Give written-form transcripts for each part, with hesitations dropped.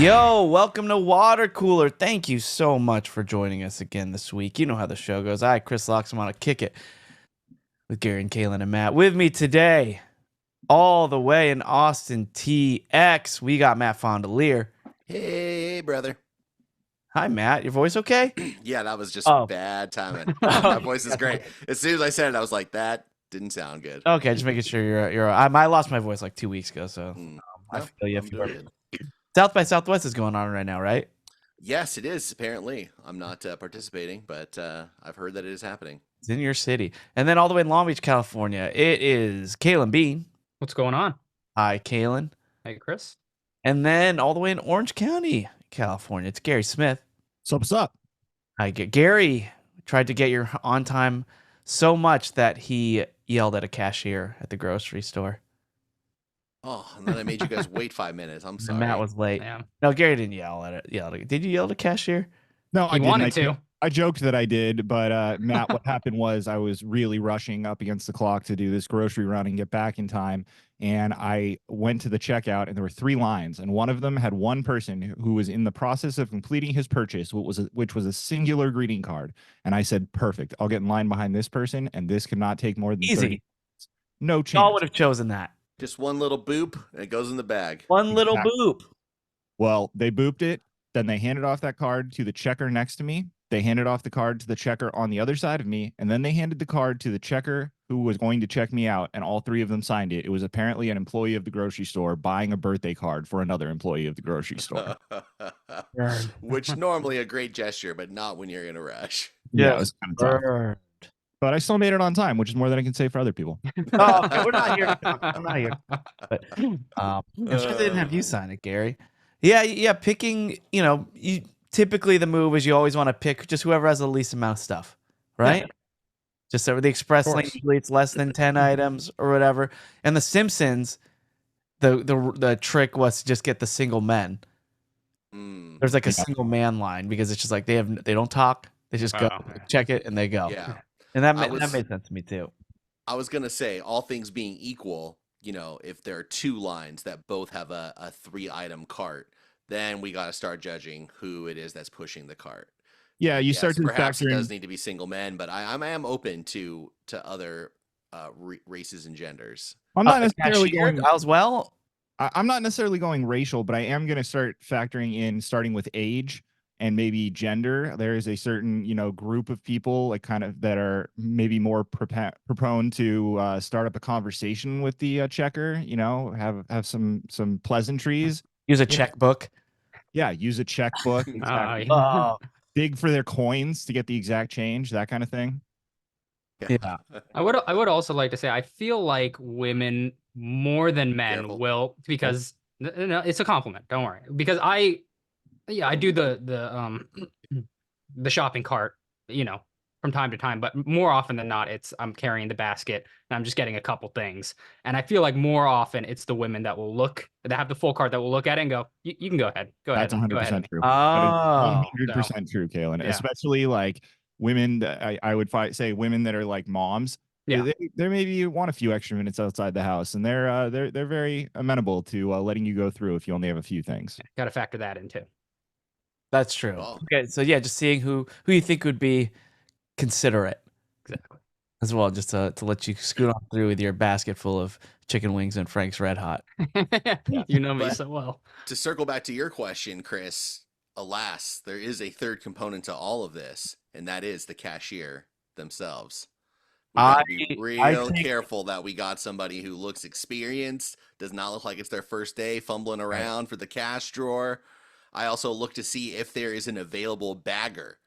Yo, welcome to Watercooler. Thank you so much for joining us again this week. You know how the show goes. I, Chris Locks, want to kick it with Gary and Kaylin and Matt. With me today, all the way in Austin, TX, we got Matt Fondelier. Hey, brother. Hi, Matt. Your voice okay? Yeah, that was just Oh. bad timing. My voice is great. As soon as I said it, I was like, that didn't sound good. Okay, just making sure you're. I lost my voice like 2 weeks ago, so I feel you. If you good. South by Southwest is going on right now, right? Yes, it is. Apparently, I'm not participating, but I've heard that it is happening. It's in your city, and then all the way in Long Beach, California, it is Kaylin Bean. What's going on? Hi, Kaylin. Hey, Chris. And then all the way in Orange County, California, it's Gary Smith. So what's up? Hi, Gary tried to get your on time so much that he yelled at a cashier at the grocery store. Oh, and then I made you guys wait 5 minutes. I'm sorry. Matt was late. Yeah. No, Gary didn't yell at it. Did you yell at a cashier? No, He wanted to. I joked that I did, but Matt, what happened was I was really rushing up against the clock to do this grocery run and get back in time. And I went to the checkout, and there were 3 lines, and one of them had one person who was in the process of completing his purchase, which was a singular greeting card. And I said, "Perfect. I'll get in line behind this person, and this could not take more than 30 Easy. minutes." No chance. Y'all would have chosen that. Just one little boop, and it goes in the bag. One little Exactly. boop. Well, they booped it. Then they handed off that card to the checker next to me. They handed off the card to the checker on the other side of me. And then they handed the card to the checker who was going to check me out. And all 3 of them signed it. It was apparently an employee of the grocery store buying a birthday card for another employee of the grocery store. Which normally a great gesture, but not when you're in a rush. Yeah, it was kind of tough. Burned. But I still made it on time, which is more than I can say for other people. Oh, okay, we're not here. I'm not here. But I'm sure they didn't have you sign it, Gary. Yeah. Picking, typically the move is you always want to pick just whoever has the least amount of stuff, right? Yeah. Just over the express lane, usually it's less than 10 items or whatever. And the Simpsons, the trick was to just get the single men. There's like a single man line because it's just like they don't talk, they just go check it and they go. Yeah. And that made sense to me too. I was going to say, all things being equal, if there are 2 lines that both have a 3-item cart, then we got to start judging who it is that's pushing the cart. Yeah, you start to perhaps factor it in. does need to be single men, but I am open to other races and genders. I'm not necessarily Cashier going as well. I'm not necessarily going racial, but I am going to start factoring in starting with age and maybe gender. There is a certain, group of people like kind of that are maybe more prone to start up a conversation with the checker, have some pleasantries. Use a checkbook. Yeah, use a checkbook. Exactly. Dig for their coins to get the exact change, that kind of thing. Yeah. I would also like to say I feel like women more than men will, because no, it's a compliment. Don't worry, because I do the shopping cart, from time to time, but more often than not, I'm carrying the basket and I'm just getting a couple things. And I feel like more often it's the women that have the full cart that will look at it and go, you can go ahead. That's 100% true. Oh, 100% true, Kaylin. Yeah. Especially like women. I would say women that are like moms. Yeah. They maybe want a few extra minutes outside the house, and they're very amenable to letting you go through if you only have a few things. Got to factor that in too. That's true. Oh. Okay, so yeah, just seeing who you think would be considerate. Exactly. As well, just to let you scoot on through with your basket full of chicken wings and Frank's Red Hot. You know me But so well. To circle back to your question, Chris, alas, there is a third component to all of this, and that is the cashier themselves. We gotta be real careful that we got somebody who looks experienced, does not look like it's their first day fumbling around for the cash drawer. I also look to see if there is an available bagger.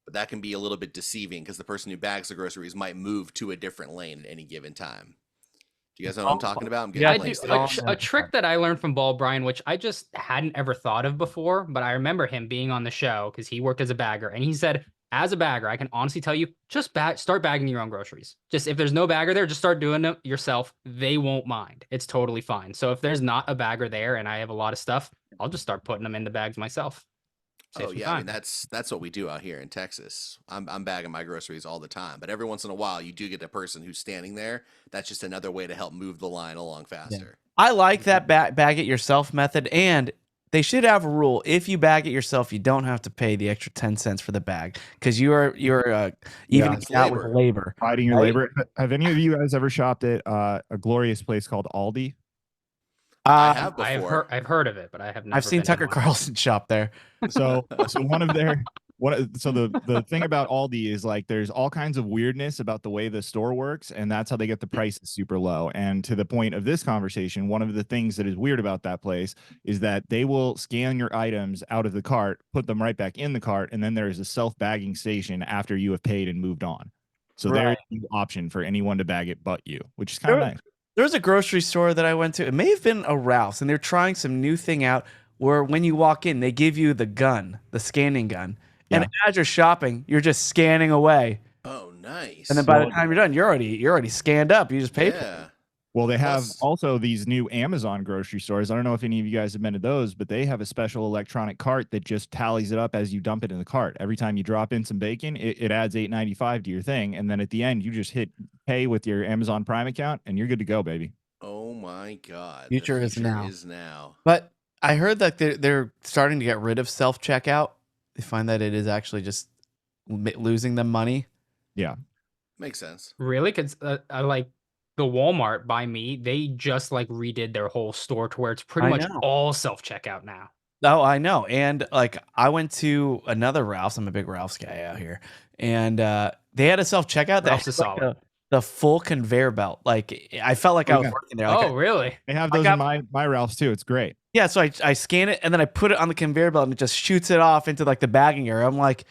But that can be a little bit deceiving because the person who bags the groceries might move to a different lane at any given time. Do you guys know what I'm talking about? I do. A trick that I learned from Ball Brian, which I just hadn't ever thought of before, but I remember him being on the show because he worked as a bagger, and he said, as a bagger, I can honestly tell you, just start bagging your own groceries. Just if there's no bagger there, just start doing it yourself. They won't mind. It's totally fine. So if there's not a bagger there and I have a lot of stuff, I'll just start putting them in the bags myself. Oh yeah, I mean that's what we do out here in Texas. I'm bagging my groceries all the time, but every once in a while you do get a person who's standing there. That's just another way to help move the line along faster. I like that bag it yourself method, and they should have a rule: if you bag it yourself, you don't have to pay the extra 10 cents for the bag because you're evening it's out labor. with labor. Fighting your Right? labor. Have any of you guys ever shopped at a glorious place called Aldi? I have before. I've heard of it, but I have never. I've seen been in Tucker one. Carlson shop there. So one of their so the thing about Aldi is like there's all kinds of weirdness about the way the store works, and that's how they get the prices super low. And to the point of this conversation, one of the things that is weird about that place is that they will scan your items out of the cart, put them right back in the cart, and then there is a self-bagging station after you have paid and moved on. So there is the option for anyone to bag it but you, which is kind of nice. There was a grocery store that I went to. It may have been a Ralph's, and they're trying some new thing out where when you walk in, they give you the gun, the scanning gun. And as you're shopping, you're just scanning away. Oh, nice. And then by the time you're done, you're already scanned up. You just pay for it. Well, they have also these new Amazon grocery stores. I don't know if any of you guys have been to those, but they have a special electronic cart that just tallies it up as you dump it in the cart. Every time you drop in some bacon, it adds $8.95 to your thing. And then at the end, you just hit pay with your Amazon Prime account and you're good to go, baby. Oh my God. Future the is now. But I heard that they're starting to get rid of self-checkout. They find that it is actually just losing them money. Yeah. Makes sense. Really? Because I like the Walmart by me, they just like redid their whole store to where it's pretty much all self-checkout now. Oh, I know. And like I went to another Ralph's. I'm a big Ralph's guy out here. And they had a self-checkout that Ralph's is had solid. the full conveyor belt. Like I felt like I was working there. Like, really? They have those in my Ralph's too. It's great. Yeah, so I scan it and then I put it on the conveyor belt and it just shoots it off into like the bagging area. I'm like,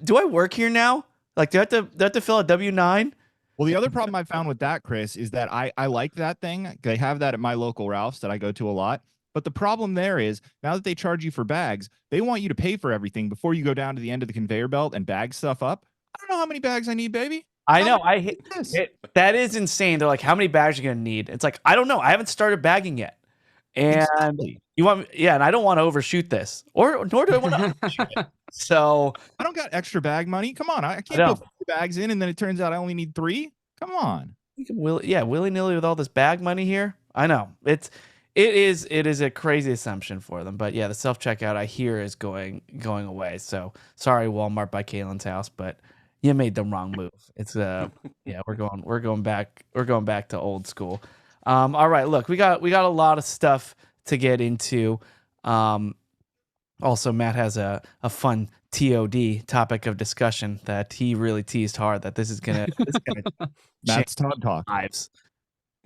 do I work here now? Like, do I have to fill a W-9? Well, the other problem I found with that, Chris, is that I like that thing. They have that at my local Ralph's that I go to a lot. But the problem there is now that they charge you for bags, they want you to pay for everything before you go down to the end of the conveyor belt and bag stuff up. I don't know how many bags I need, baby. I know. I hate it. That is insane. They're like, how many bags are you going to need? It's like, I don't know. I haven't started bagging yet. And you want, and I don't want to overshoot this, nor do I want to overshoot it. So I don't got extra bag money. Come on, I can't put 4 bags in, and then it turns out I only need 3. Come on, willy nilly with all this bag money here. I know it is a crazy assumption for them, but yeah, the self checkout I hear is going away. So sorry, Walmart by Kaylin's house, but you made the wrong move. It's yeah, we're going back to old school. All right, look, we got a lot of stuff to get into. Also, Matt has a fun TOD topic of discussion that he really teased hard that this is gonna Matt's Todd Talk lives.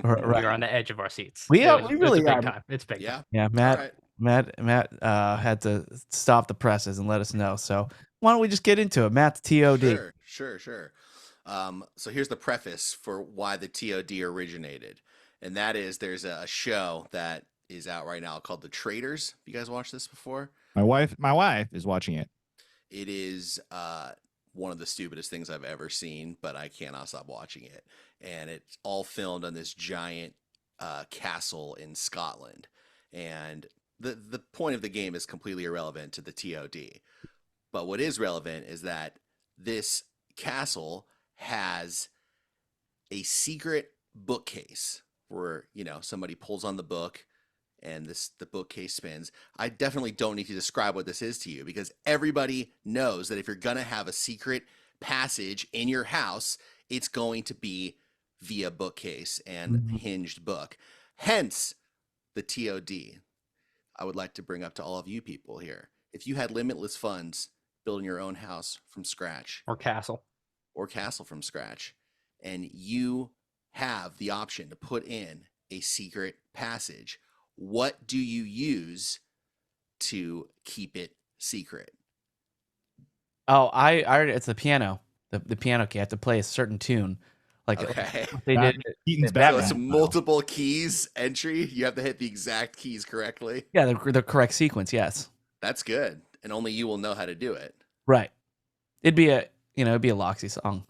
We're on the edge of our seats. We really are. Big time. It's big. Yeah. Yeah, Matt had to stop the presses and let us know. So why don't we just get into it? Matt's TOD. Sure. So here's the preface for why the TOD originated. And that is there's a show that is out right now called The Traitors. Have you guys watched this before? My wife is watching it. It is one of the stupidest things I've ever seen, but I cannot stop watching it. And it's all filmed on this giant castle in Scotland. And the point of the game is completely irrelevant to the TOD. But what is relevant is that this castle has a secret bookcase where, somebody pulls on the book and the bookcase spins. I definitely don't need to describe what this is to you because everybody knows that if you're going to have a secret passage in your house, it's going to be via bookcase and hinged book. Hence the TOD. I would like to bring up to all of you people here. If you had limitless funds building your own house from scratch or castle from scratch, and you have the option to put in a secret passage, what do you use to keep it secret? Oh, I already, it's the piano. The piano key. I have to play a certain tune. Like they did. So it's multiple keys entry. You have to hit the exact keys correctly. Yeah, the correct sequence. Yes. That's good, and only you will know how to do it. Right. It'd be a Loxy song.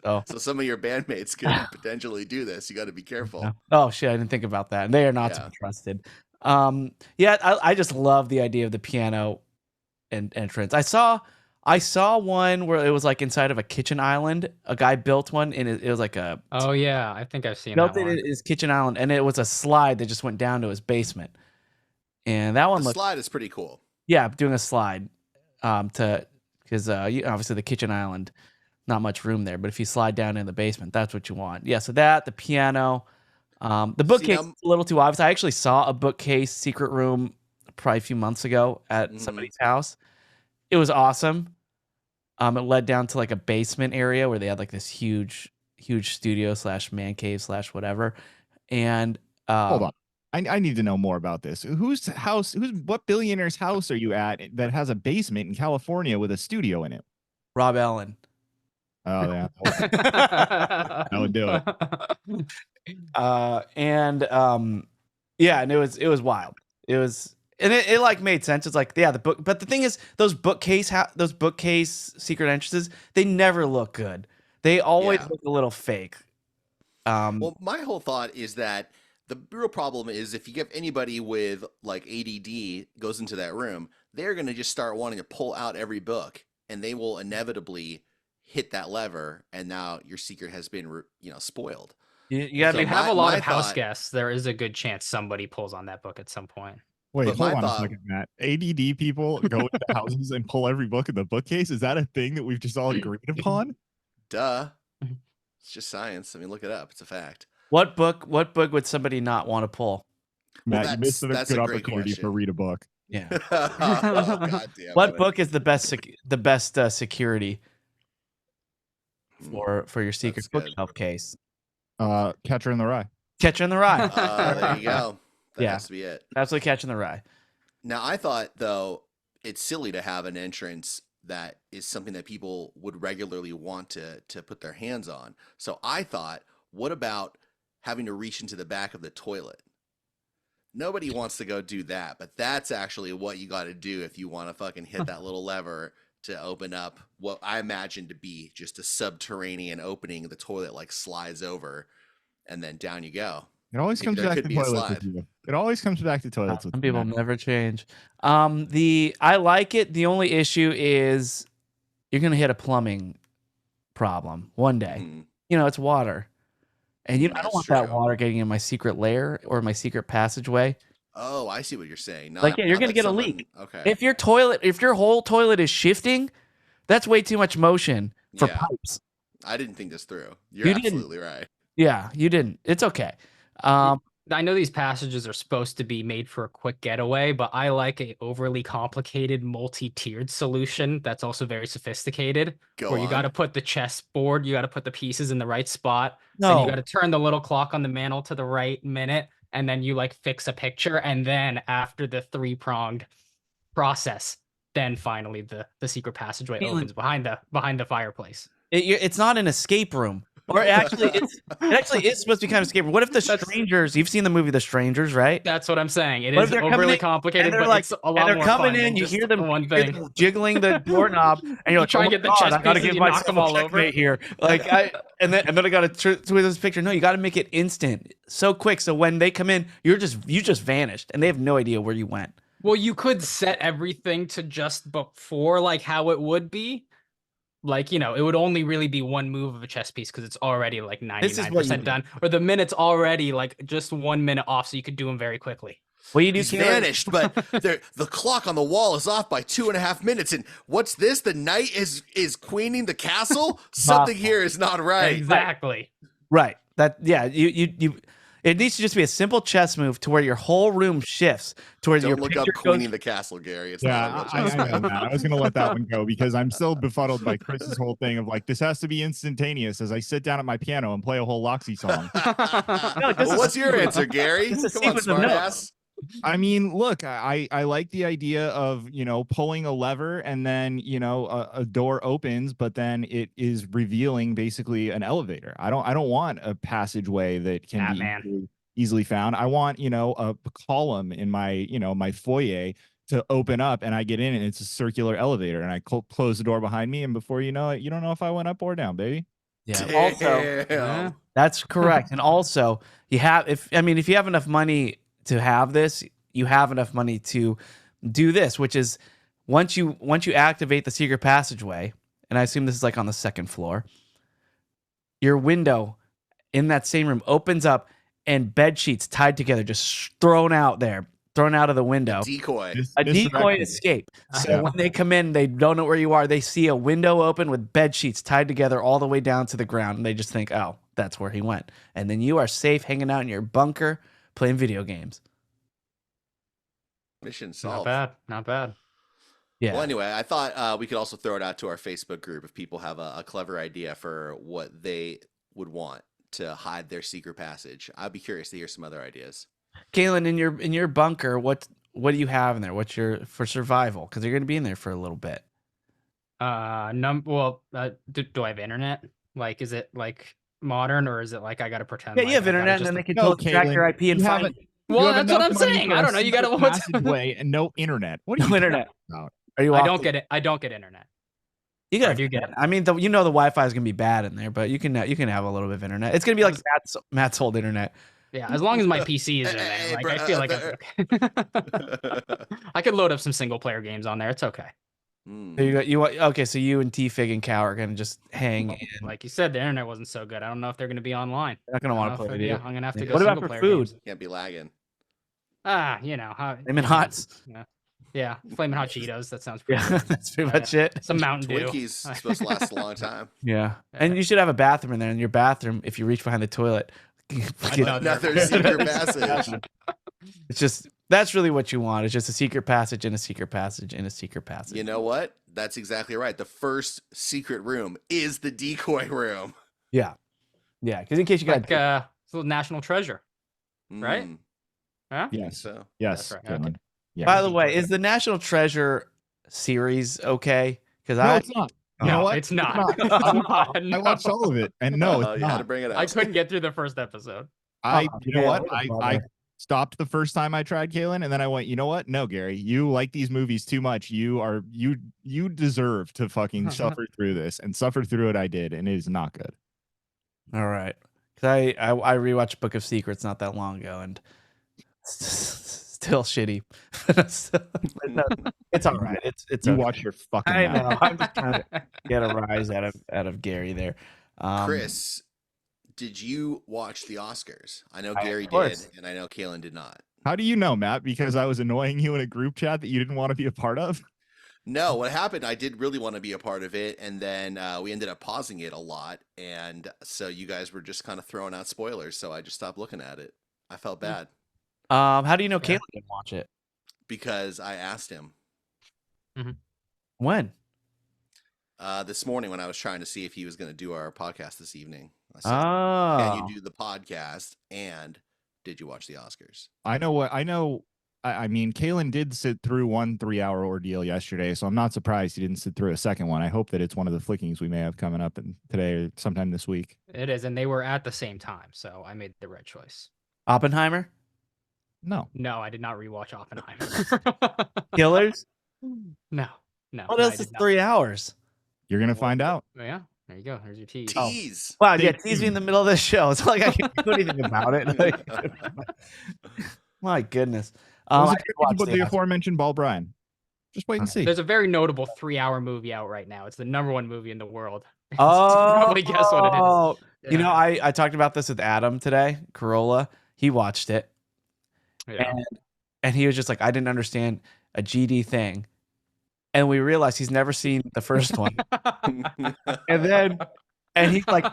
So some of your bandmates could potentially do this. You got to be careful. Yeah. Oh shit, I didn't think about that. They are not to be trusted. I just love the idea of the piano and entrance. I saw one where it was like inside of a kitchen island. A guy built one, and it was like a. Oh yeah, I think I've seen built that one. It in his kitchen island, and it was a slide that just went down to his basement. and that one The looks slide is pretty cool. yeah, doing a slide because obviously the kitchen island, not much room there, but if you slide down in the basement, that's what you want. Yeah, so that, the piano, the bookcase is a little too obvious. I actually saw a bookcase secret room probably a few months ago at somebody's house. It was awesome. It led down to like a basement area where they had like this huge studio / man cave / whatever. And hold on. I need to know more about this. What billionaire's house are you at that has a basement in California with a studio in it? Rob Allen. Oh yeah, that would do it. And it was wild. It was, and it like made sense. It's like, yeah, the book, but the thing is, those bookcase secret entrances, they never look good. They always look a little fake. Well, my whole thought is that the real problem is if you get anybody with like ADD goes into that room, they're going to just start wanting to pull out every book, and they will inevitably hit that lever, and now your secret has been spoiled. You gotta have a lot of house guests. There is a good chance somebody pulls on that book at some point. Wait, hold on a second, Matt. ADD people go into houses and pull every book in the bookcase. Is that a thing that we've just all agreed upon? Duh. It's just science. I mean, look it up. It's a fact. What book would somebody not want to pull? Matt, you missed a good opportunity to read a book. Yeah. Oh, God damn what book is the best security for your secret bookshelf case? Catcher in the Rye. Catcher in the Rye. There you go. That has to be it. Absolutely, Catcher in the Rye. Now, I thought, though, it's silly to have an entrance that is something that people would regularly want to put their hands on. So I thought, what about having to reach into the back of the toilet? Nobody wants to go do that, but that's actually what you got to do if you want to fucking hit that little lever to open up what I imagine to be just a subterranean opening. The toilet like slides over, and then down you go. It always comes back to toilets with you. It always comes back to toilets with some people never change. I like it. The only issue is you're gonna hit a plumbing problem one day. It's water. And I don't want that water getting in my secret lair or my secret passageway. Oh, I see what you're saying. You're going to get a leak. Okay. If your whole toilet is shifting, that's way too much motion for pipes. I didn't think this through. You're absolutely right. Yeah, you didn't. It's okay. I know these passages are supposed to be made for a quick getaway, but I like a overly complicated multi-tiered solution that's also very sophisticated. You got to put the chessboard, you got to put the pieces in the right spot. Then you got to turn the little clock on the mantle to the right minute, and then you like fix a picture, and then after the 3-pronged process, then finally the secret passageway opens behind the fireplace. It's not an escape room. Or it actually is supposed to be kind of escape room. What if the strangers? You've seen the movie The Strangers, right? That's what I'm saying. It is overly complicated, but it's a lot more fun. They're coming in. You hear them jiggling the doorknob, and you're like, try and get the chess I gotta give myself them all over here. And then I gotta tweet this picture. No, you gotta make it instant, so quick. So when they come in, you just vanished, and they have no idea where you went. Well, you could set everything to just before like how it would be. Like, it would only really be one move of a chess piece because it's already like 99% done. Or the minute's already like just 1 minute off, so you could do them very quickly. Well, He's vanished, but the clock on the wall is off by 2.5 minutes. And what's this? The knight is queening the castle? Something here is not right. Exactly. Right. It needs to just be a simple chess move to where your whole room shifts towards your look up queening the castle, Gary. It's not I know that. I was going to let that one go because I'm still befuddled by Chris's whole thing of like, this has to be instantaneous as I sit down at my piano and play a whole Loxy song. What's your answer, Gary? Come on, smartass. I mean, look, I like the idea of, pulling a lever and then, a door opens, but then it is revealing basically an elevator. I don't want a passageway that can be easily found. I want, a column in my, my foyer to open up and I get in and it's a circular elevator and I close the door behind me. And before you know it, you don't know if I went up or down, baby. Yeah. Also, that's correct. And also if you have enough money to have this, you have enough money to do this, which is once you activate the secret passageway, and I assume this is like on the second floor, your window in that same room opens up and bed sheets tied together just thrown out there thrown out of the window. Decoy. A decoy escape. So when they come in, they don't know where you are. They see a window open with bed sheets tied together all the way down to the ground, and they just think, "Oh, that's where he went." And then you are safe, hanging out in your bunker, playing video games. Mission solved. Not bad. Yeah. Well, anyway, I thought we could also throw it out to our Facebook group if people have a clever idea for what they would want to hide their secret passage. I'd be curious to hear some other ideas. Kaylin, in your bunker, what do you have in there? What's your for survival? Because you're going to be in there for a little bit. Do I have internet? Like, is it like modern, or is it like I got to pretend? Yeah, like you have internet, and then they can totally track your IP and find you. Well, that's what I'm saying. I don't know. You got to passageway and no internet. What are you internet? About? Are you? I don't get it. I don't get internet. You got to get it. I mean, the Wi-Fi is gonna be bad in there, but you can have a little bit of internet. It's gonna be like Matt's old internet. Yeah, as long as my PC is in there, like, I feel like I'm okay. I could load up some single player games on there. It's okay. So so you and T-Fig and Cow are gonna just hang in. Like you said, the internet wasn't so good. I don't know if they're gonna be online. They're not gonna want to play with you. Yeah, I'm gonna have to go. What about for food? Games. Can't be lagging. Flamin' Hots. Yeah, Flamin' Hot Cheetos. That sounds pretty good. That's pretty much it. Some Mountain Dew. Twinkies supposed to last a long time. Yeah, and you should have a bathroom in there. In your bathroom, if you reach behind the toilet, another secret passage. It's just that's really what you want. It's just a secret passage and a secret passage and a secret passage. You know what? That's exactly right. The first secret room is the decoy room. Yeah, because in case you got it's a little national treasure, right? Huh? Yes. So yes. That's right. Okay. Yeah. By the way, is the National Treasure series okay? Because it's not. You no, know what? It's not. I watched all of it, and no, it's you not. had to bring it up. I couldn't get through the first episode. You know what? I stopped the first time I tried, Kaylin, and then I went, you know what? No, Gary, you like these movies too much. You deserve to fucking suffer through this, and suffer through it. I did, and it is not good. All right, because I rewatched Book of Secrets not that long ago, and still shitty. No, it's all right. It's you okay. watch your fucking. I know. I'm just trying to get a rise out of Gary there. Chris, did you watch the Oscars? I know Gary did, and I know Kaylin did not. How do you know, Matt? Because I was annoying you in a group chat that you didn't want to be a part of? No, what happened, I did really want to be a part of it, and then we ended up pausing it a lot, and so you guys were just kind of throwing out spoilers, so I just stopped looking at it. I felt bad. How do you know Kaylin didn't watch it? Because I asked him. Mm-hmm. When? This morning when I was trying to see if he was going to do our podcast this evening. I said, can you do the podcast, and did you watch the Oscars? I know. I mean, Kaylin did sit through one 3-hour ordeal yesterday, so I'm not surprised he didn't sit through a second one. I hope that it's one of the flickings we may have coming up today or sometime this week. It is, and they were at the same time, so I made the right choice. Oppenheimer? No, I did not rewatch Oppenheimer. Killers? No. What else is 3 hours? You're gonna find out. Yeah, there you go. There's your tease. Tease. Wow, yeah, tease me in the middle of the show. It's like I can't do anything about it. My goodness. The aforementioned Ball Brian. Just wait and see. There's a very notable 3-hour movie out right now. It's the #1 movie in the world. Probably guess what it is. You know, I talked about this with Adam today, Corolla. He watched it. Yeah. And he was just like, I didn't understand a GD thing. And we realized he's never seen the first one. And he's like,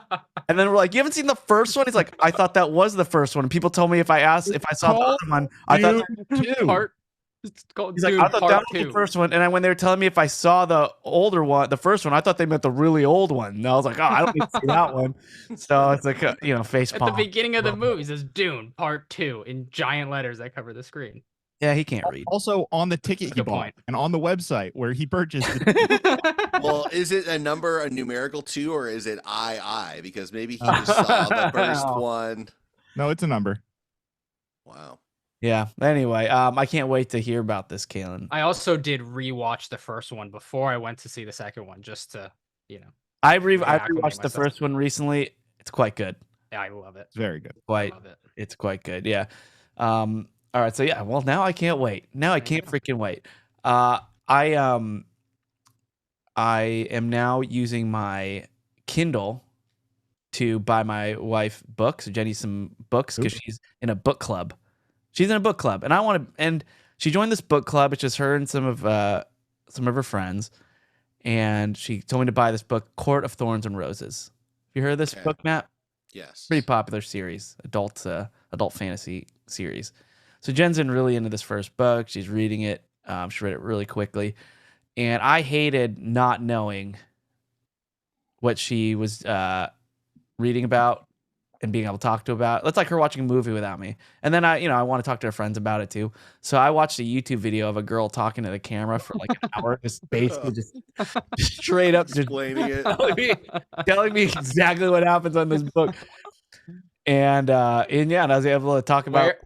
and then we're like, you haven't seen the first one? He's like, I thought that was the first one. And people told me if I saw the other one, I thought It's called he's like, I thought that was the first one. And when they were telling me if I saw the older one, the first one, I thought they meant the really old one. And I was like, oh, I don't need to see that one. So it's like, face palm. At the beginning of the movie, it says Dune Part 2 in giant letters that cover the screen. Yeah, he can't read. Also on the ticket he bought and on the website where he purchased it. Well, is it a numerical 2, or is it II? Because maybe he just saw the first one. No, it's a number. Wow. Yeah. Anyway, I can't wait to hear about this, Kaylin. I also did rewatch the first one before I went to see the second one, just to, I rewatched the first one recently. It's quite good. Yeah, I love it. It's very good. It's quite good. Yeah. All right. So yeah. Well, now I can't wait. Now I can't freaking wait. I am now using my Kindle to buy my wife books, Jenny, some books, because she's in a book club. she's in a book club, and and she joined this book club. It's just her and some of her friends, and she told me to buy this book, Court of Thorns and Roses. You heard of this book, Matt? Yes. Pretty popular series, adult fantasy series. So Jen's in really into this first book. She's reading it. She read it really quickly, and I hated not knowing what she was reading about and being able to talk to about. That's like her watching a movie without me. And then I want to talk to her friends about it too. So I watched a YouTube video of a girl talking to the camera for like an hour, just basically just straight up explaining it, telling me exactly what happens on this book. And I was able to talk about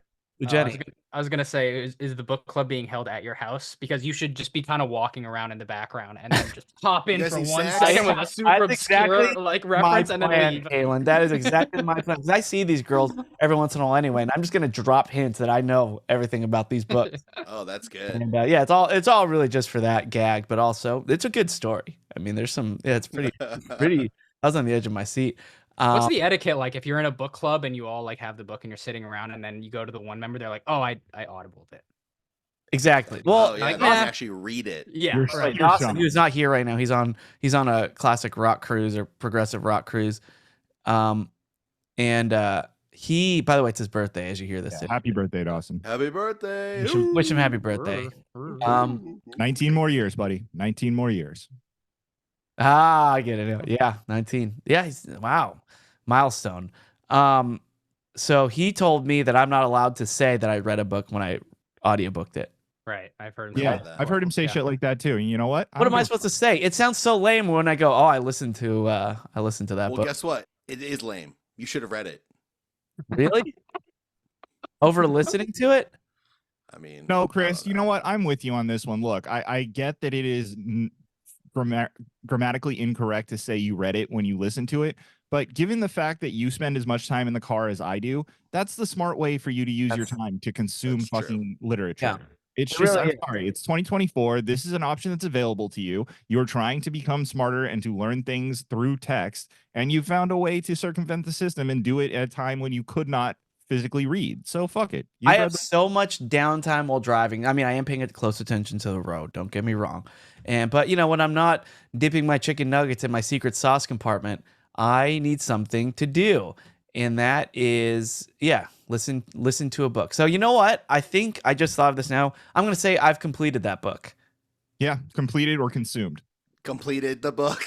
Jenny. I was gonna say, is the book club being held at your house? Because you should just be kind of walking around in the background and then just pop in for 1 second with a super obscure like reference and then leave. Kaylin, that is exactly my plan. Because I see these girls every once in a while anyway, and I'm just gonna drop hints that I know everything about these books. Oh, that's good. And it's all really just for that gag, but also it's a good story. I mean, there's some. Yeah, it's pretty. I was on the edge of my seat. What's the etiquette like if you're in a book club and you all like have the book and you're sitting around and then you go to the one member, they're like, "Oh, I audibled it." Exactly. Well, they actually read it. Yeah, right. Austin, he was not here right now. He's on a classic rock cruise or progressive rock cruise. He, by the way, it's his birthday as you hear this. Yeah, happy birthday, Dawson. Happy birthday. Wish him happy birthday. 19 more years, buddy. 19 more years. I get it. Yeah, 19. Yeah, wow. Milestone. So he told me that I'm not allowed to say that I read a book when I audiobooked it. Right. I've heard him say that. I've heard him say shit like that too. And you know what? What am I supposed to say? It sounds so lame when I go, "Oh, I listened to that book." Well, guess what? It is lame. You should have read it. Really? Over listening to it? I mean, no, Chris, you know what? I'm with you on this one. Look, I get that it is grammatically incorrect to say you read it when you listen to it, but given the fact that you spend as much time in the car as I do, that's the smart way for you to use your time to consume fucking literature. Yeah. It's just, I'm sorry, it's 2024. This is an option that's available to you. You're trying to become smarter and to learn things through text, and you found a way to circumvent the system and do it at a time when you could not physically read. So fuck it. I have so much downtime while driving. I mean, I am paying close attention to the road. Don't get me wrong. But when I'm not dipping my chicken nuggets in my secret sauce compartment, I need something to do. And that is, listen to a book. So you know what? I think I just thought of this now. I'm going to say I've completed that book. Yeah, completed or consumed. Completed the book.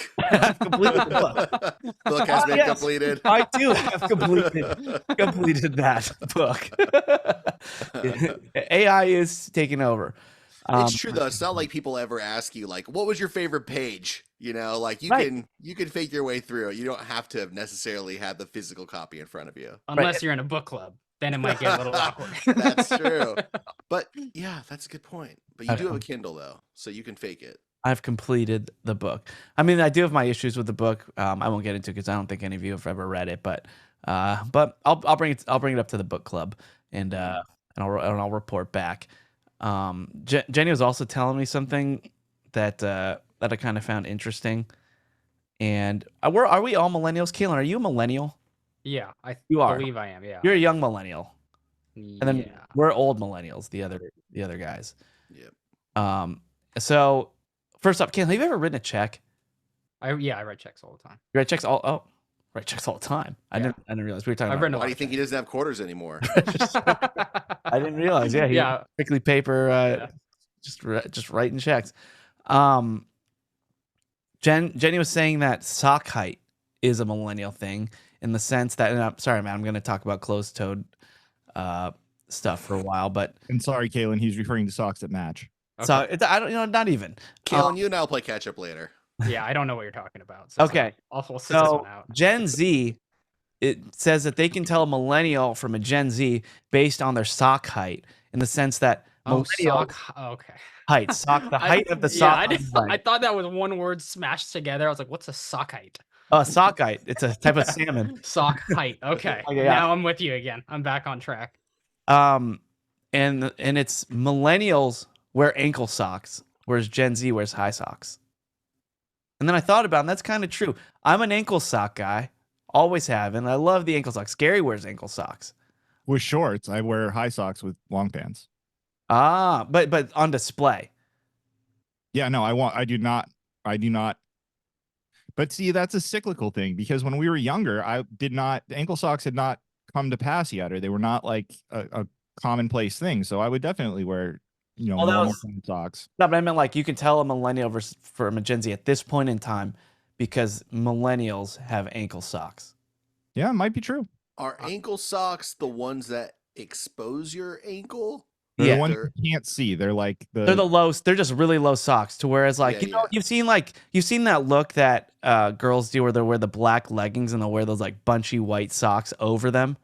Completed the book. Book has been completed. I do have completed that book. AI is taking over. It's true though. It's not like people ever ask you like, "What was your favorite page?" Like you can fake your way through it. You don't have to necessarily have the physical copy in front of you, unless you're in a book club. Then it might get a little awkward. That's true. But yeah, that's a good point. But you do have a Kindle though, so you can fake it. I've completed the book. I mean, I do have my issues with the book. I won't get into it because I don't think any of you have ever read it. But I'll bring it up to the book club and I'll report back. Jenny was also telling me something that I kind of found interesting. And are we all millennials? Kaylin, are you a millennial? Yeah, I believe I am. Yeah, you're a young millennial, and then yeah. we're old millennials. The other guys. Yep. So first up, Kaylin, have you ever written a check? I write checks all the time. You write checks write checks all the time. I didn't realize we were talking about. Why do you think he doesn't have quarters anymore? I didn't realize. Yeah, strictly paper. Just writing checks. Jenny was saying that sock height is a millennial thing in the sense that, and I'm sorry, man, I'm going to talk about closed-toed stuff for a while, but. And sorry, Kaylin, he's referring to socks that match. Okay. So I don't, not even. Kaylin, you and I'll play catch up later. Yeah, I don't know what you're talking about. So okay. We'll sit this one out. Gen Z, it says that they can tell a millennial from a Gen Z based on their sock height, in the sense that the height of the sock. I thought that was one word smashed together. I was like, what's a sock height? Sock height. It's a type of salmon. Sock height. Okay. Now I'm with you again. I'm back on track. And it's millennials wear ankle socks, whereas Gen Z wears high socks. And then I thought about it, and that's kind of true. I'm an ankle sock guy, always have, and I love the ankle socks. Gary wears ankle socks. With shorts, I wear high socks with long pants. Ah, but on display. Yeah, no, I do not. But see, that's a cyclical thing because when we were younger, ankle socks had not come to pass yet, or they were not like a commonplace thing. So I would definitely wear, Well, normal socks. No, but I meant like you can tell a millennial versus from a Gen Z at this point in time because millennials have ankle socks. Yeah, it might be true. Are ankle socks the ones that expose your ankle? They're the ones you can't see. They're like they're the low. They're just really low socks. To whereas like you've seen that look that girls do where they wear the black leggings and they'll wear those like bunchy white socks over them.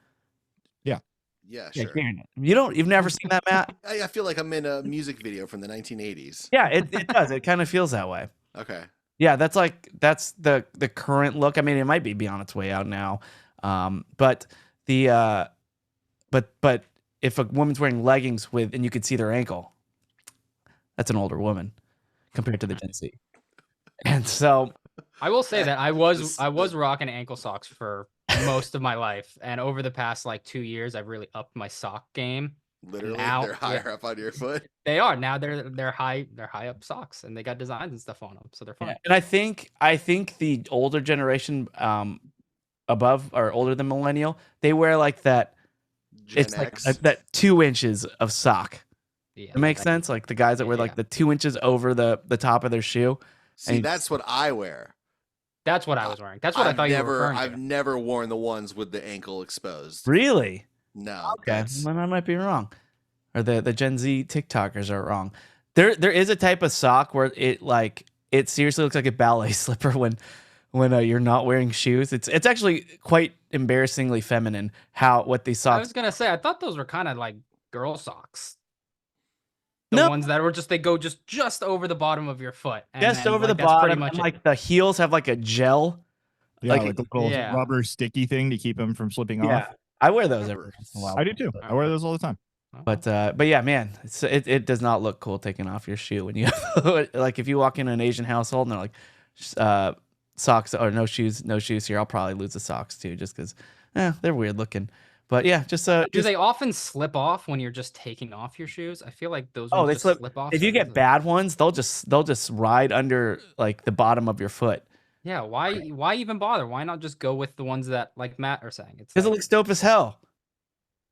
Yeah, sure. You've never seen that, Matt? I feel like I'm in a music video from the 1980s. Yeah, it does. It kind of feels that way. Okay. Yeah, that's the current look. I mean, it might be on its way out now. But if a woman's wearing leggings and you could see their ankle, that's an older woman compared to the Gen Z. And so I will say that I was rocking ankle socks for most of my life, and over the past like 2 years, I've really upped my sock game. Literally, now, they're higher up on your foot. They are now. They're high up socks, and they got designs and stuff on them, so they're fun. Yeah. And I think the older generation, above or older than millennial, they wear like that. It's like that 2 inches of sock. Yeah, it makes sense. Like the guys that wear like the 2 inches over the top of their shoe. See, that's what I wear. That's what I was wearing. That's what I thought you were referring to. I've never worn the ones with the ankle exposed. Really? No. Okay, then I might be wrong, or the Gen Z TikTokers are wrong. There is a type of sock where it seriously looks like a ballet slipper when you're not wearing shoes. It's actually quite embarrassingly feminine what these socks. I was gonna say I thought those were kind of like girl socks. The ones that were they go just over the bottom of your foot. And just over the bottom. And like the heels have like a gel. Yeah, like a little rubber sticky thing to keep them from slipping off. I wear those every once in a while. I do too. I wear those all the time. But yeah, man, it does not look cool taking off your shoe when you like if you walk in an Asian household and they're like socks or no shoes here, I'll probably lose the socks too just because they're weird looking. But yeah, do they often slip off when you're just taking off your shoes? I feel like those they slip off. If you get bad ones, they'll just ride under like the bottom of your foot. Yeah, why even bother? Why not just go with the ones that like Matt are saying? Because it looks dope as hell.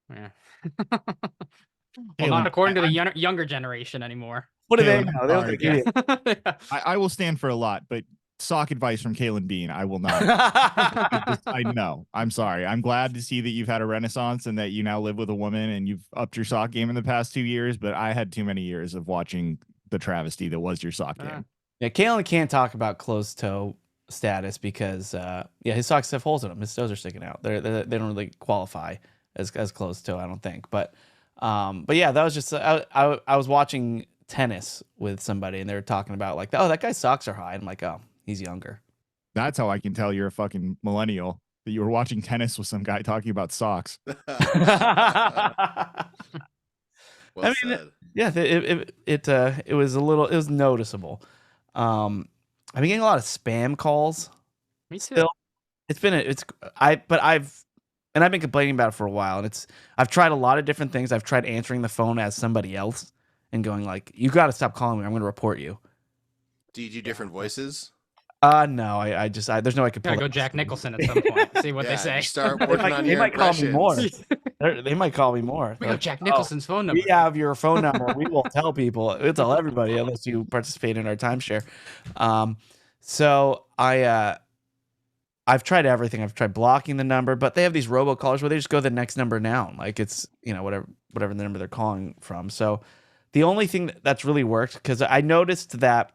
Yeah. Well, not according to the younger generation anymore. What do they know? I will stand for a lot, but sock advice from Kaylin Bean, I will not. I know. I'm sorry. I'm glad to see that you've had a renaissance and that you now live with a woman and you've upped your sock game in the past 2 years, but I had too many years of watching the travesty that was your sock game. Yeah, Kaylin can't talk about closed toe status because his socks have holes in them. His toes are sticking out. They don't really qualify as closed toe, I don't think. But yeah, that was just I was watching tennis with somebody and they were talking about like, oh, that guy's socks are high. I'm like, oh, he's younger. That's how I can tell you're a fucking millennial, that you were watching tennis with some guy talking about socks. Well said. It was noticeable. I've been getting a lot of spam calls. Me too. Still. I've been complaining about it for a while, and I've tried a lot of different things. I've tried answering the phone as somebody else and going like, "You got to stop calling me. I'm going to report you." Do you do different voices? No, there's no way I could. Gotta go Jack Nicholson at some point. See what they say. Start working on they your might call me more. impressions. They might call me more. We have Jack Nicholson's phone number. We have your phone number. We will tell people. We'll tell everybody unless you participate in our timeshare. So I've tried everything. I've tried blocking the number, but they have these robocallers where they just go to the next number down. Like it's, whatever the number they're calling from. So the only thing that's really worked, because I noticed that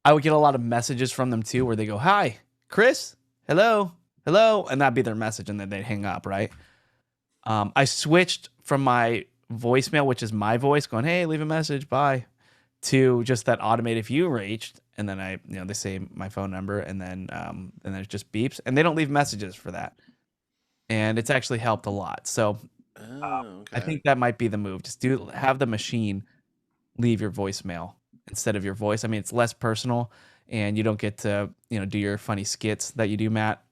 I would get a lot of messages from them too, where they go, "Hi, Chris, hello," and that'd be their message, and then they'd hang up, right? I switched from my voicemail, which is my voice going, "Hey, leave a message, bye," to just that automated "if you reached," and then they say my phone number, and then it just beeps, and they don't leave messages for that, and it's actually helped a lot. So I think that might be the move. Just have the machine leave your voicemail instead of your voice. I mean, it's less personal, and you don't get to do your funny skits that you do, Matt.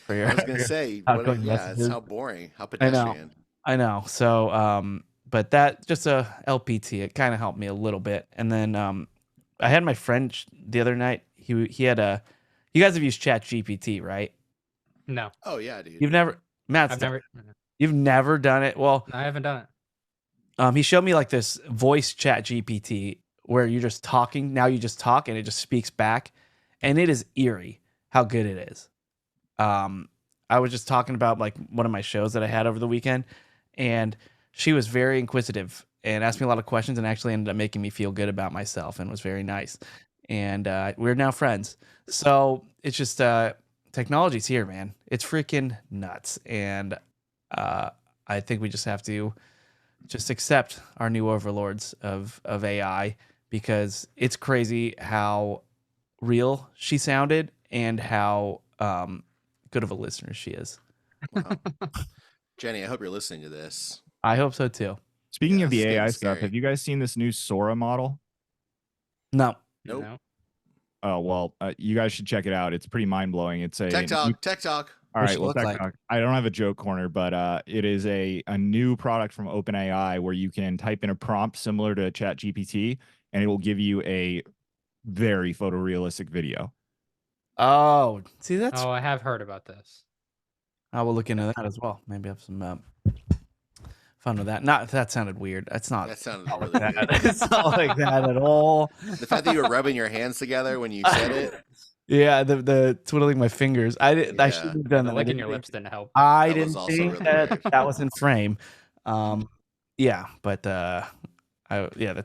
For your, I was gonna say, outgoing it's messages. how boring, how pedestrian. I know. So, but that just a LPT. It kind of helped me a little bit. And then I had my friend the other night. He had a. You guys have used Chat GPT, right? No. Oh yeah, dude. You've never, Matt's I've done never. it. You've never done it. Well, I haven't done it. he showed me like this voice Chat GPT where you're just talking. Now you just talk and it just speaks back, and it is eerie how good it is. I was just talking about like one of my shows that I had over the weekend, and she was very inquisitive and asked me a lot of questions and actually ended up making me feel good about myself and was very nice. And we're now friends. So it's just technology's here, man. It's freaking nuts. And I think we just have to just accept our new overlords of AI, because it's crazy how real she sounded and how good of a listener she is. Wow. Jenny, I hope you're listening to this. I hope so too. Speaking Yeah, of the it's getting AI stuff, scary. have you guys seen this new Sora model? No. Nope. No. Oh, well, you guys should check it out. It's pretty mind blowing. It's a Tech talk. Tech talk. All What's right, it well, look Tech like? Talk. I don't have a joke corner, but it is a new product from OpenAI where you can type in a prompt similar to ChatGPT, and it will give you a very photorealistic video. Oh, see, that's. Oh, I have heard about this. I will look into that as well. Maybe have some fun with that. Not that sounded weird. That's not. That sounded not really like that. weird. It's not like that at all. The fact that you were rubbing your hands together when you said it. Yeah, the twiddling my fingers. I Yeah. shouldn't have done The that. licking your lips didn't help. I That was didn't also think really that weird. that was in frame. Yeah, but that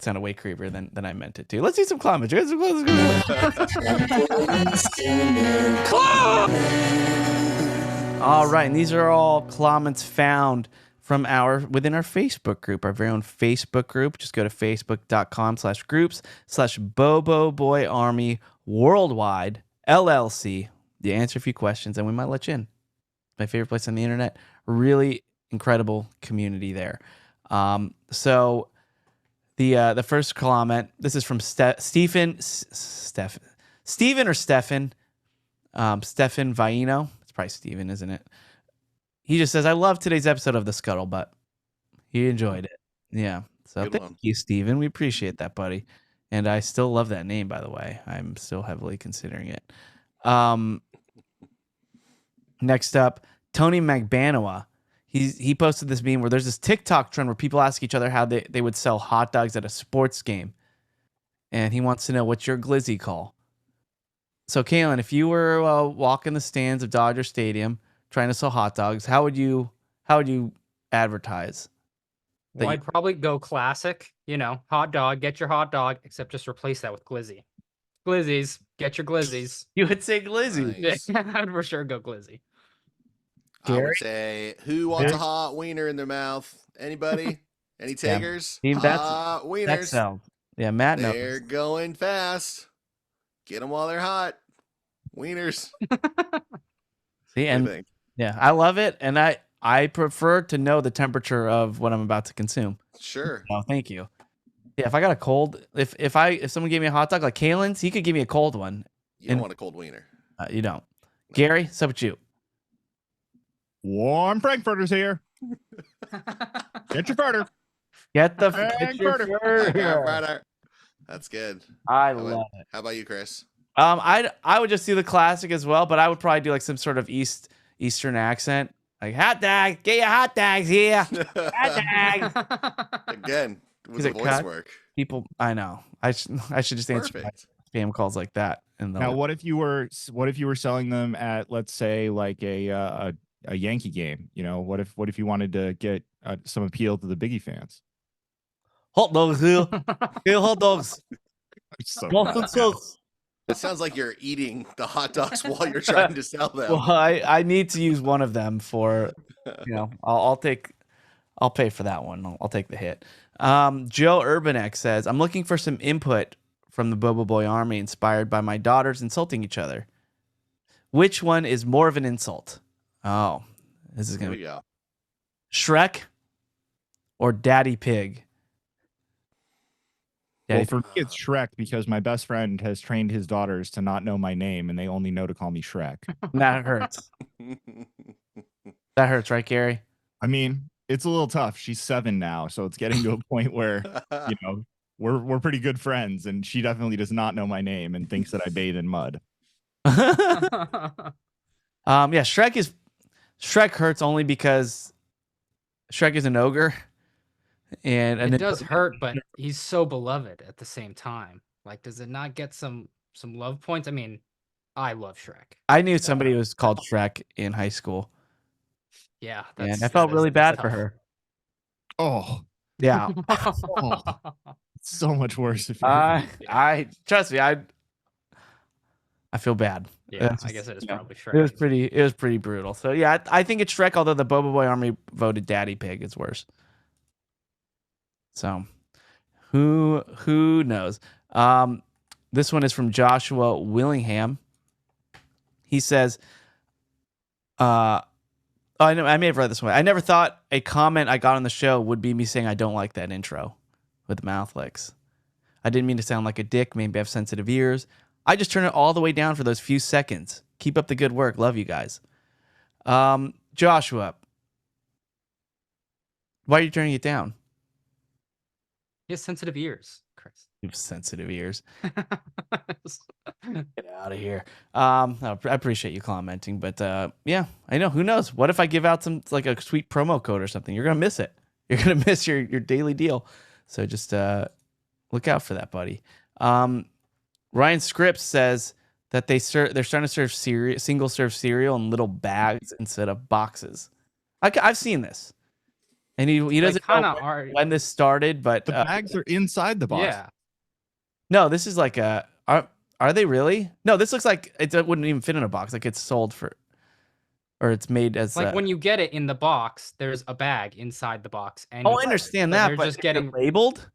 sounded way creepier than I meant it to. Let's see some comments. Let's go. All right, and these are all comments found from within our Facebook group, our very own Facebook group. Just go to facebook.com/groups/Bobo Boy Army Worldwide LLC. You answer a few questions, and we might let you in. My favorite place on the internet. Really incredible community there. So the first comment. This is from Stephen Vaino. It's probably Steven, isn't it? He just says, I love today's episode of The Scuttlebutt. He enjoyed it. Yeah. So Good thank one. you, Steven. We appreciate that, buddy. And I still love that name, by the way. I'm still heavily considering it. Next up, Tony Magbanoa. He posted this meme where there's this TikTok trend where people ask each other how they would sell hot dogs at a sports game. And he wants to know, what's your glizzy call? So, Kaylin, if you were walking the stands of Dodger Stadium trying to sell hot dogs, how would you advertise? Well, I'd probably go classic, hot dog, get your hot dog, except just replace that with glizzy. Glizzies, get your glizzies. You would say glizzy. Nice. I'd for sure go glizzy. I Gary? would say, who wants a hot wiener in their mouth? Anybody? Any takers? Team, hot that wieners. sounds. Yeah, Matt knows. They're going fast. Get them while they're hot. Wieners. See, What do and you think? yeah, I love it, and I prefer to know the temperature of what I'm about to consume. Sure. Oh, thank you. Yeah, if I got a cold, if someone gave me a hot dog like Kaylin's, he could give me a cold one. You don't want a cold wiener. You don't. Gary, what's up with you? Warm Frankfurters here. Get your furter. Get the Frankfurter. That's good. I love it. How about you, Chris? I would just do the classic as well, but I would probably do like some sort of Eastern accent, like hot dogs. Get your hot dogs here. Hot dogs. Again, with Is the it voice cut? work. People, I know. I should just answer my Perfect. spam calls like that. And Now, what if you were selling them at, let's say, like a Yankee game? What if you wanted to get some appeal to the Biggie fans? hot dogs here? Here, hot dogs. So Boston sauce. It sounds like you're eating the hot dogs while you're trying to sell them. Well, I need to use one of them for, I'll pay for that one. I'll take the hit. Joe Urbanek says, I'm looking for some input from the Bobo Boy Army inspired by my daughters insulting each other. Which one is more of an insult? Oh, this is going to be go. Shrek or Daddy Pig? Well, for me, it's Shrek because my best friend has trained his daughters to not know my name, and they only know to call me Shrek. That hurts. That hurts, right, Gary? I mean, it's a little tough. She's 7 now, so it's getting to a point where, you know, we're pretty good friends, and she definitely does not know my name and thinks that I bathe in mud. Yeah, Shrek hurts only because Shrek is an ogre, and it does hurt, but he's so beloved at the same time. Like, does it not get some love points? I mean, I love Shrek. I knew somebody who was called Shrek in high school. Yeah, and I felt really bad for her. Oh, yeah. Oh, it's so much worse. If I trust me, I feel bad. Yeah, I guess it is probably Shrek. It was pretty brutal. So yeah, I think it's Shrek. Although the Boba Boy Army voted Daddy Pig is worse. So, who knows? This one is from Joshua Willingham. He says, I may have read this one. I never thought a comment I got on the show would be me saying I don't like that intro with mouth licks. I didn't mean to sound like a dick. Maybe I have sensitive ears. I just turn it all the way down for those few seconds. Keep up the good work. Love you guys. Joshua, why are you turning it down? He has sensitive ears, Chris. You have sensitive ears. Get out of here. I appreciate you commenting, but yeah, I know. Who knows? What if I give out some like a sweet promo code or something? You're gonna miss it. You're gonna miss your daily deal. So just look out for that, buddy. Ryan Scripps says that they're starting to serve single serve cereal in little bags instead of boxes. I've seen this, and he doesn't know when this started, but the bags are inside the box. Yeah. No, this is like a. Are they really? No, this looks like it wouldn't even fit in a box. Like it's sold for, or it's made as like when you get it in the box, there's a bag inside the box. And I understand that, but just getting labeled.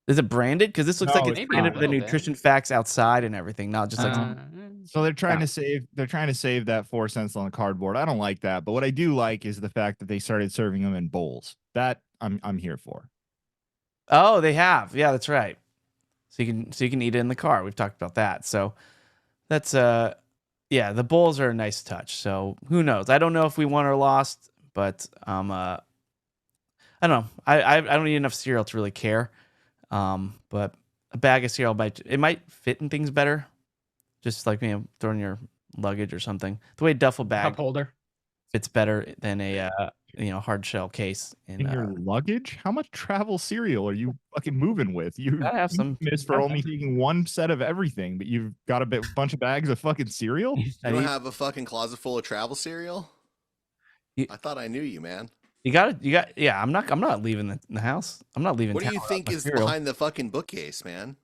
Is it branded? Because this looks like it's branded with the nutrition facts outside and everything, not just like. So they're trying to save. They're trying to save that 4 cents on the cardboard. I don't like that, but what I do like is the fact that they started serving them in bowls. That I'm here for. Oh, they have. Yeah, that's right. So you can eat it in the car. We've talked about that. So that's yeah, the bowls are a nice touch. So who knows? I don't know if we won or lost, but I don't know. I don't eat enough cereal to really care. But a bag of cereal might fit in things better. Just like throwing your luggage or something. The way duffel bag cup holder fits better than a hard shell case in your luggage. How much travel cereal are you fucking moving with? You gotta have some for only taking one set of everything, but you've got a bunch of bags of fucking cereal. You don't have a fucking closet full of travel cereal? I thought I knew you, man. You got yeah, I'm not leaving the house. I'm not leaving. What do you think is behind the fucking bookcase, man?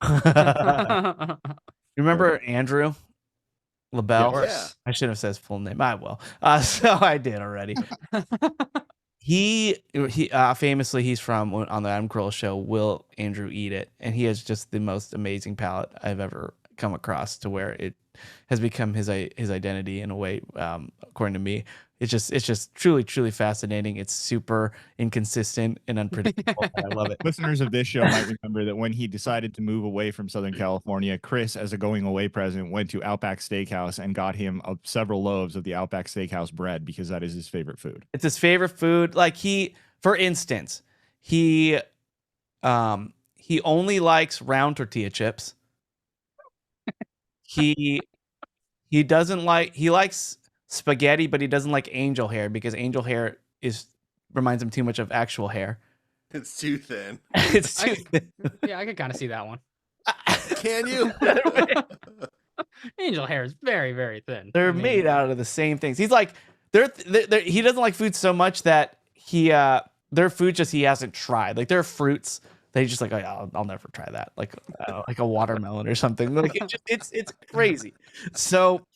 Remember Andrew LaBelle? Yeah. I shouldn't have said his full name. I will. So I did already. He famously, he's from on the Adam Carolla show, Will Andrew Eat It, and he has just the most amazing palate I've ever come across, to where it has become his identity in a way, according to me. It's just truly fascinating. It's super inconsistent and unpredictable. I love it. Listeners of this show might remember that when he decided to move away from Southern California, Chris, as a going away present, went to Outback Steakhouse and got him several loaves of the Outback Steakhouse bread because that is his favorite food. It's his favorite food. Like for instance, he only likes round tortilla chips. He likes spaghetti, but he doesn't like angel hair because angel hair reminds him too much of actual hair. It's too thin. It's too thin. Yeah, I can kind of see that one. Can you? Angel hair is very, very thin. They're made out of the same things. He's like, he doesn't like food so much that their food just he hasn't tried. Like their fruits, they just like, oh, I'll never try that. Like a watermelon or something. Like it's crazy. So.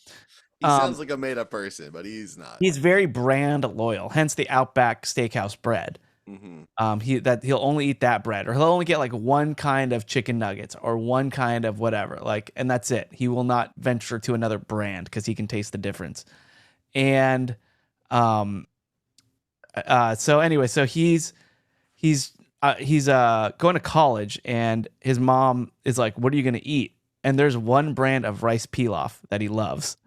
He sounds like a made-up person, but he's not. He's very brand loyal, hence the Outback Steakhouse bread. Mm-hmm. He'll only eat that bread, or he'll only get like one kind of chicken nuggets or one kind of whatever, and that's it. He will not venture to another brand because he can taste the difference. And so anyway, so he's he's going to college, and his mom is like, "What are you going to eat?" And there's one brand of rice pilaf that he loves,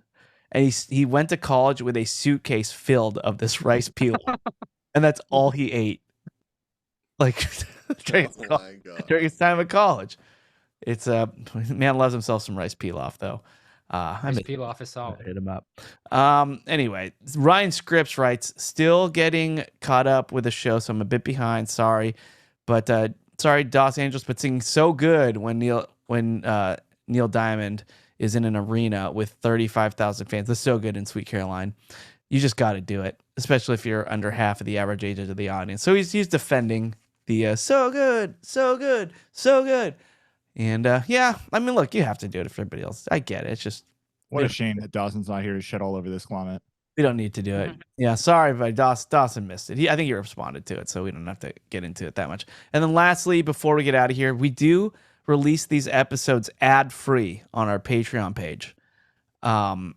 and he went to college with a suitcase filled of this rice pilaf, and that's all he ate. Like during his time at college. It's man loves himself some rice pilaf though. Rice pilaf is solid. Hit him up. Anyway, Ryan Scripps writes, still getting caught up with the show, so I'm a bit behind. Sorry, but sorry, Los Angeles, but singing so good when Neil Diamond is in an arena with 35,000 fans. That's so good in Sweet Caroline. You just got to do it, especially if you're under half of the average age of the audience. So he's defending the so good, so good, so good. And yeah, I mean, look, you have to do it for everybody else. I get it. It's just what a shame that Dawson's not here to shit all over this comment. We don't need to do it. Yeah, sorry, but Dawson missed it. I think he responded to it, so we don't have to get into it that much. And then lastly, before we get out of here, we do release these episodes ad-free on our Patreon page. And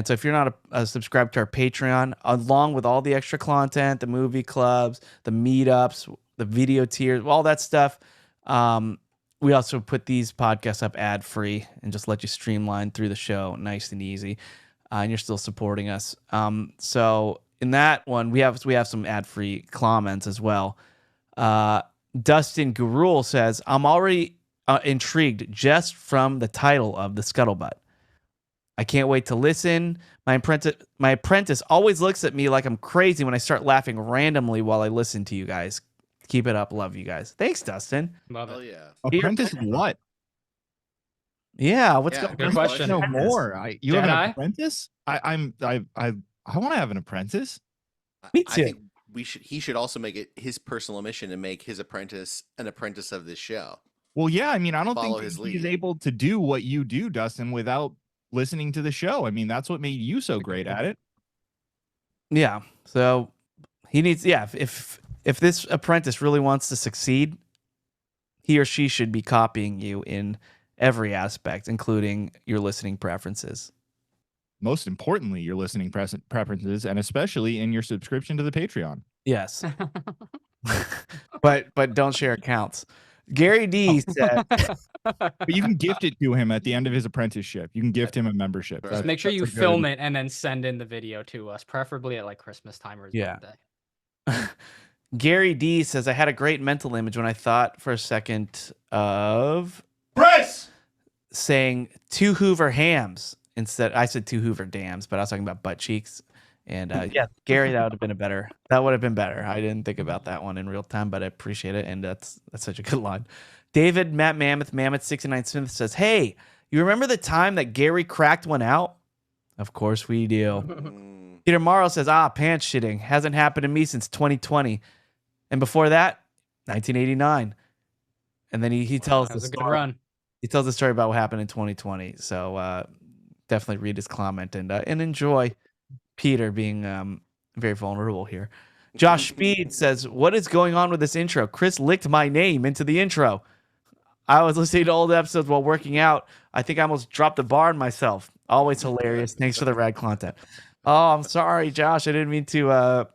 so if you're not a subscribed to our Patreon, along with all the extra content, the movie clubs, the meetups, the video tiers, all that stuff, we also put these podcasts up ad-free and just let you streamline through the show nice and easy. And you're still supporting us. So in that one, we have some ad-free comments as well. Dustin Gurul says, I'm already intrigued just from the title of the Scuttlebutt. I can't wait to listen. My apprentice always looks at me like I'm crazy when I start laughing randomly while I listen to you guys. Keep it up. Love you guys. Thanks, Dustin. Love it. Oh yeah. Apprentice what? Yeah, what's going on? Good question. No more. You have Jedi? an apprentice? I want to have an apprentice. Me too. I think he should also make it his personal mission to make his apprentice an apprentice of this show. Well, yeah, I mean, I don't Follow think his he's lead. able to do what you do, Dustin, without listening to the show. I mean, that's what made you so great at it. Yeah. So he needs, if this apprentice really wants to succeed, he or she should be copying you in every aspect, including your listening preferences. Most importantly, your listening preferences, and especially in your subscription to the Patreon. Yes. but don't share accounts. Gary D said, But you can gift it to him at the end of his apprenticeship. You can gift him a membership. Just Just make sure you film it and then send in the video to us, preferably at like Christmas time or his birthday. Gary D says, I had a great mental image when I thought for a second of Chris saying 2 Hoover hams instead. I said 2 Hoover dams, but I was talking about butt cheeks. And yeah, Gary, that would have been better. I didn't think about that one in real time, but I appreciate it. And that's such a good line. David, Matt Mammoth 69 Smith says, hey, you remember the time that Gary cracked one out? Of course we do. Peter Morrow says, pants shitting. Hasn't happened to me since 2020. And before that, 1989. And then he tells the story. Run. He tells the story about what happened in 2020. So definitely read his comment and enjoy Peter being very vulnerable here. Josh Speed says, what is going on with this intro? Chris licked my name into the intro. I was listening to old episodes while working out. I think I almost dropped the bar on myself. Always hilarious. Thanks for the rad content. Oh, I'm sorry, Josh. I didn't mean to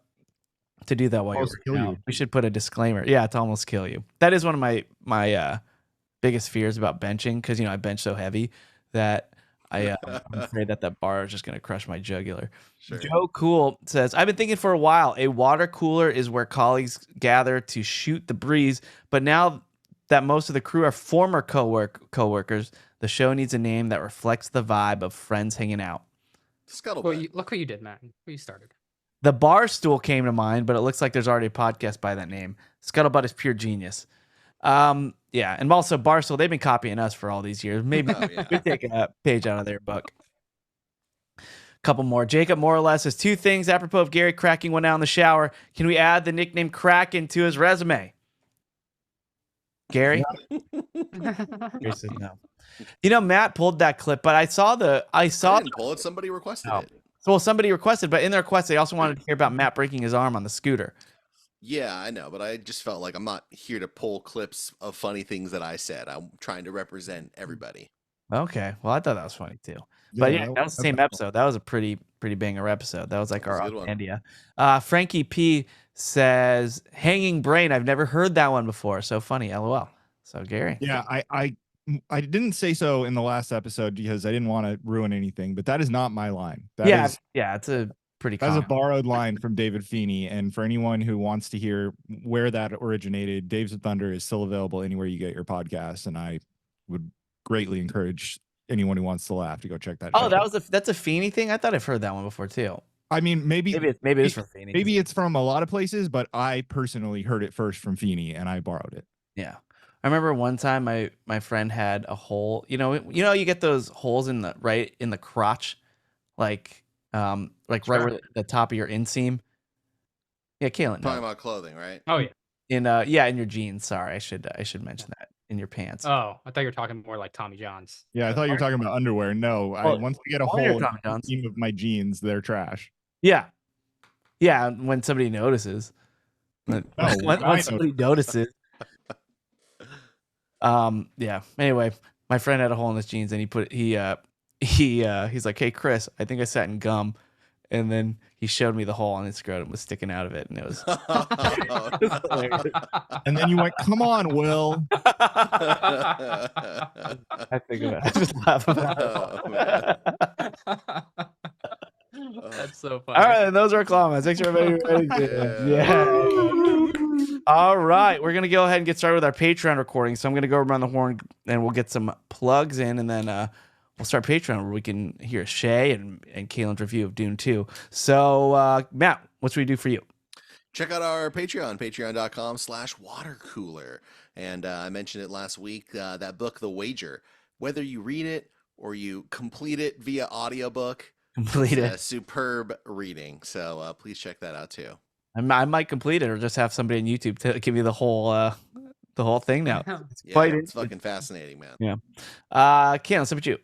do that while you're working out. We should put a disclaimer. Yeah, to almost kill you. That is one of my biggest fears about benching, because I bench so heavy that I'm afraid that bar is just going to crush my jugular. Sure. Joe Cool says, I've been thinking for a while, a water cooler is where colleagues gather to shoot the breeze. But now that most of the crew are former coworkers, the show needs a name that reflects the vibe of friends hanging out. Scuttlebutt. Well, look what you did, Matt. You started. The bar stool came to mind, but it looks like there's already a podcast by that name. Scuttlebutt is pure genius. Yeah, and also Barstool, they've been copying us for all these years. Maybe we take a page out of their book. Couple more. Jacob more or less says 2 things apropos of Gary cracking one out in the shower. Can we add the nickname Kraken to his resume? Gary? Gary said no. Matt pulled that clip, but I didn't pull it. Somebody requested it. Well, somebody requested, but in their request, they also wanted to hear about Matt breaking his arm on the scooter. Yeah, I know, but I just felt like I'm not here to pull clips of funny things that I said. I'm trying to represent everybody. Okay. Well, I thought that was funny too. But yeah, that was the same episode. That was a pretty banger episode. That was like our India. Frankie P says hanging brain. I've never heard that one before. So funny. LOL. So Gary. Yeah, I didn't say so in the last episode because I didn't want to ruin anything, but that is not my line. That it's a pretty that's a borrowed line from David Feeney. And for anyone who wants to hear where that originated, Dave's of Thunder is still available anywhere you get your podcasts, and I would greatly encourage anyone who wants to laugh to go check that. Oh, that's a Feeney thing. I thought I've heard that one before too. I mean, maybe it's from Feeney. Maybe it's from a lot of places, but I personally heard it first from Feeney, and I borrowed it. Yeah, I remember one time my friend had a hole. You know, you get those holes in the crotch, like right where the top of your inseam. Yeah, Kaylin. Talking about clothing, right? Oh yeah. In your jeans. Sorry, I should mention that. In your pants. Oh, I thought you were talking more like Tommy John's. Yeah, I thought you were talking about underwear. No, once I get a hole in the seam of my jeans, they're trash. Yeah, when somebody notices. When somebody notices. Yeah. Anyway, my friend had a hole in his jeans, and he's like, "Hey, Chris, I think I sat in gum." And then he showed me the hole on his scrotum was sticking out of it, and it was. And then you went, "Come on, Will." I think of it. I just laugh about it. That's so funny. All right, those are comments. Thanks everybody. Yeah. All right, we're gonna go ahead and get started with our Patreon recording. So I'm gonna go around the horn, and we'll get some plugs in, and then we'll start Patreon where we can hear Shay and Kaylin's review of Dune 2. So, Matt, what should we do for you? Check out our Patreon, patreon.com/watercooler. And I mentioned it last week, that book, The Wager. Whether you read it or you complete it via audiobook, it's a superb reading. So please check that out too. I might complete it or just have somebody on YouTube to give you the whole thing now. It's fucking fascinating, man. Yeah. Kaylin, so about you?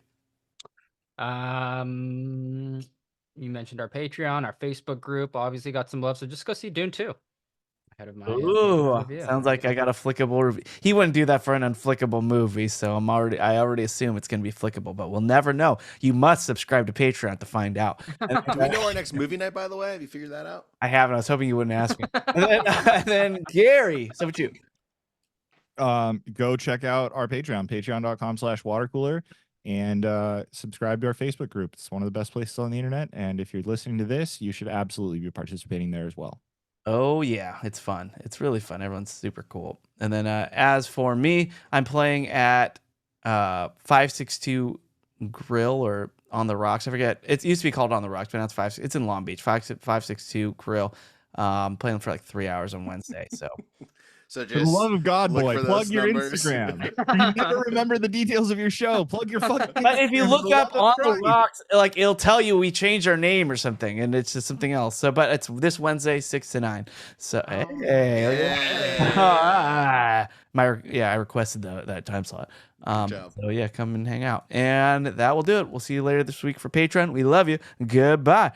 You mentioned our Patreon, our Facebook group. Obviously, got some love. So just go see Dune 2. Ahead of my review. Sounds like I got a flickable review. He wouldn't do that for an unflickable movie, so I already assume it's going to be flickable, but we'll never know. You must subscribe to Patreon to find out. Do we know our next movie night, by the way? Have you figured that out? I haven't. I was hoping you wouldn't ask me. And then Gary, so about you? Go check out our Patreon, patreon.com/watercooler. And subscribe to our Facebook group. It's one of the best places on the internet. And if you're listening to this, you should absolutely be participating there as well. Oh, yeah. It's fun. It's really fun. Everyone's super cool. And then as for me, I'm playing at 562 Grill or On the Rocks. I forget. It used to be called On the Rocks, but now it's in Long Beach. 562 Grill. Playing for like 3 hours on Wednesday. So for the love of God, boy, plug your Instagram. You never remember the details of your show. Plug your fucking Instagram. But if you look up On the Rocks, like it'll tell you we changed our name or something, and it's just something else. So, but it's this Wednesday, 6 to 9. So, I requested that time slot. So yeah, come and hang out, and that will do it. We'll see you later this week for Patreon. We love you. Goodbye.